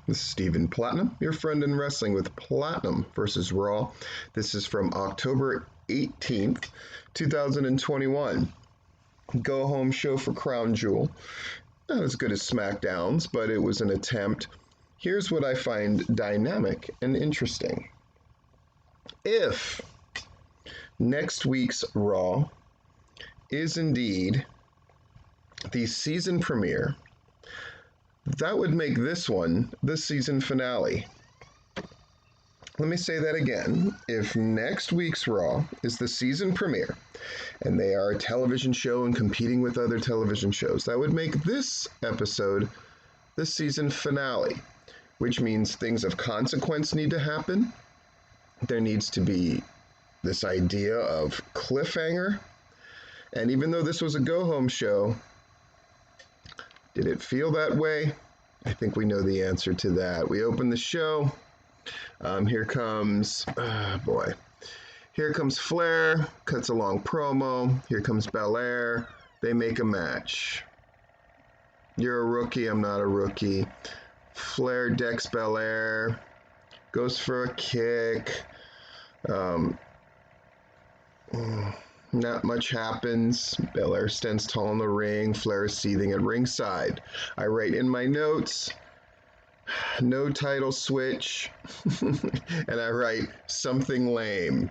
This is Stephen Platinum, your friend in wrestling with Platinum versus Raw. This is from October 18th, 2021. Go home show for Crown Jewel. Not as good as SmackDown's, but it was an attempt. Here's what I find dynamic and interesting. If next week's Raw is indeed the season premiere, that would make this one the season finale. Let me say that again. If next week's Raw is the season premiere, and they are a television show and competing with other television shows, that would make this episode the season finale, which means things of consequence need to happen. There needs to be this idea of cliffhanger. And even though this was a go-home show, did it feel that way? I think we know the answer to that. We open the show. Here comes Flair, cuts a long promo. Here comes Belair. They make a match. You're a rookie, I'm not a rookie. Flair decks Belair, goes for a kick. Not much happens. Belair stands tall in the ring. Flair is seething at ringside. I write in my notes, no title switch, and I write something lame.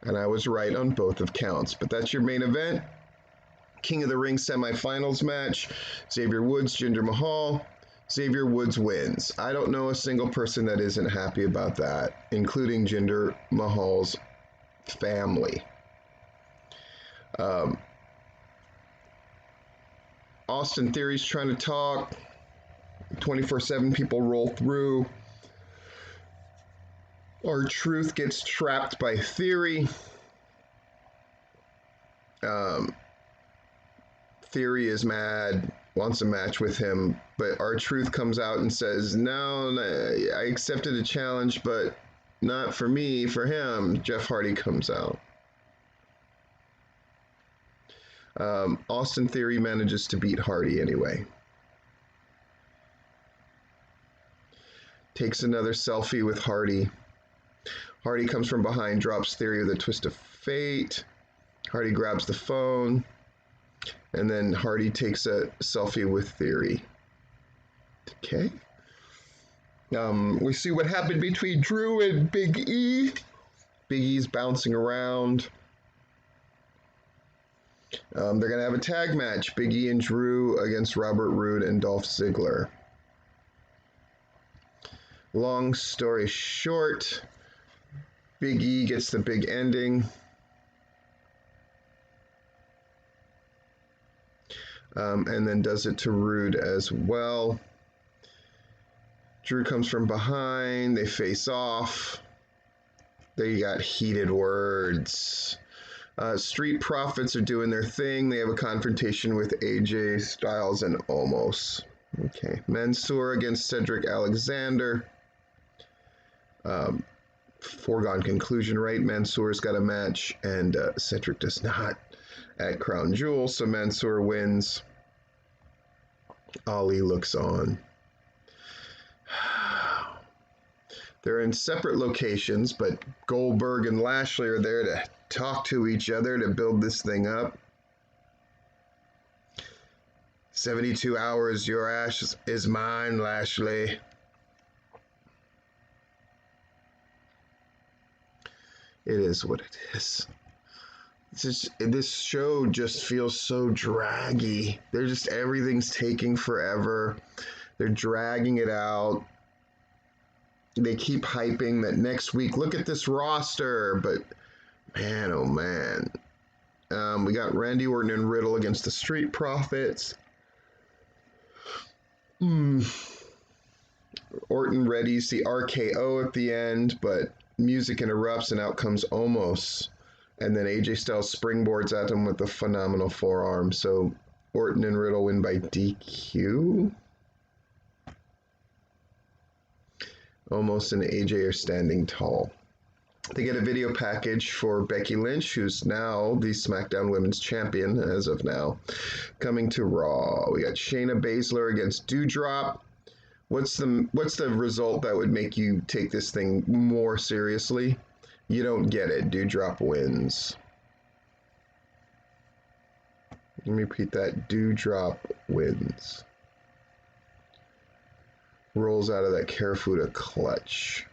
And I was right on both of counts. But that's your main event. King of the Ring semifinals match. Xavier Woods, Jinder Mahal. Xavier Woods wins. I don't know a single person that isn't happy about that, including Jinder Mahal's family. Austin Theory's trying to talk. 24/7 people roll through. R-Truth gets trapped by Theory. Theory is mad, wants a match with him, but R-Truth comes out and says, no, I accepted a challenge, but not for me, for him. Jeff Hardy comes out. Austin Theory manages to beat Hardy anyway. Takes another selfie with Hardy. Hardy comes from behind, drops Theory with a twist of fate. Hardy grabs the phone, and then Hardy takes a selfie with Theory. Okay. We see what happened between Drew and Big E. Big E's bouncing around. They're going to have a tag match. Big E and Drew against Robert Roode and Dolph Ziggler. Long story short, Big E gets the big ending. And then does it to Roode as well. Drew comes from behind. They face off. They got heated words. Street Profits are doing their thing. They have a confrontation with AJ Styles and Omos. Okay, Mansoor against Cedric Alexander. Foregone conclusion, right? Mansoor's got a match, and Cedric does not at Crown Jewel, so Mansoor wins. Ali looks on. They're in separate locations, but Goldberg and Lashley are there to talk to each other to build this thing up. 72 hours, your ash is mine, Lashley. It is what it is. This show just feels so draggy. Everything's taking forever. They're dragging it out. They keep hyping that next week, look at this roster, but man, oh man. We got Randy Orton and Riddle against the Street Profits. Orton readies the RKO at the end, but music interrupts and out comes Omos. And then AJ Styles springboards at him with a phenomenal forearm. So Orton and Riddle win by DQ. Omos and AJ are standing tall. They get a video package for Becky Lynch, who's now the SmackDown Women's Champion as of now, coming to Raw. We got Shayna Baszler against Doudrop. What's the result that would make you take this thing more seriously? You don't get it. Dewdrop wins. Let me repeat that. Dewdrop wins. Rolls out of that Carafuda clutch.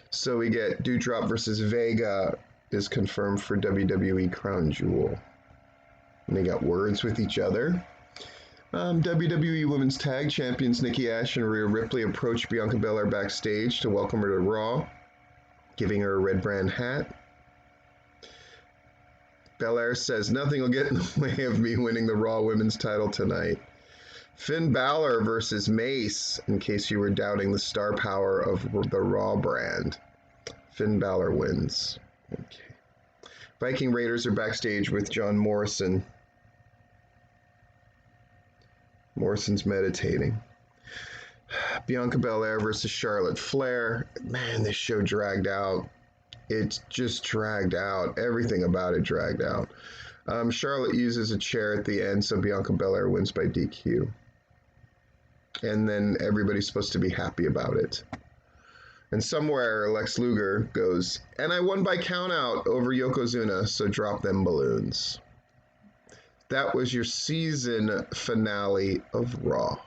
So we get Dewdrop versus Vega is confirmed for WWE Crown Jewel. And they got words with each other. WWE Women's Tag Champions Nikki Ash and Rhea Ripley approached Bianca Belair backstage to welcome her to Raw, giving her a red brand hat. Belair says nothing will get in the way of me winning the Raw Women's title tonight. Finn Balor versus Mace, in case you were doubting the star power of the Raw brand. Finn Balor wins. Okay. Viking Raiders are backstage with John Morrison. Morrison's meditating. Bianca Belair versus Charlotte Flair. Man, this show dragged out. It's just dragged out. Everything about it dragged out. Charlotte uses a chair at the end, so Bianca Belair wins by DQ. And then everybody's supposed to be happy about it. And somewhere Lex Luger goes, and I won by countout over Yokozuna, so drop them balloons. That was your season finale of Raw.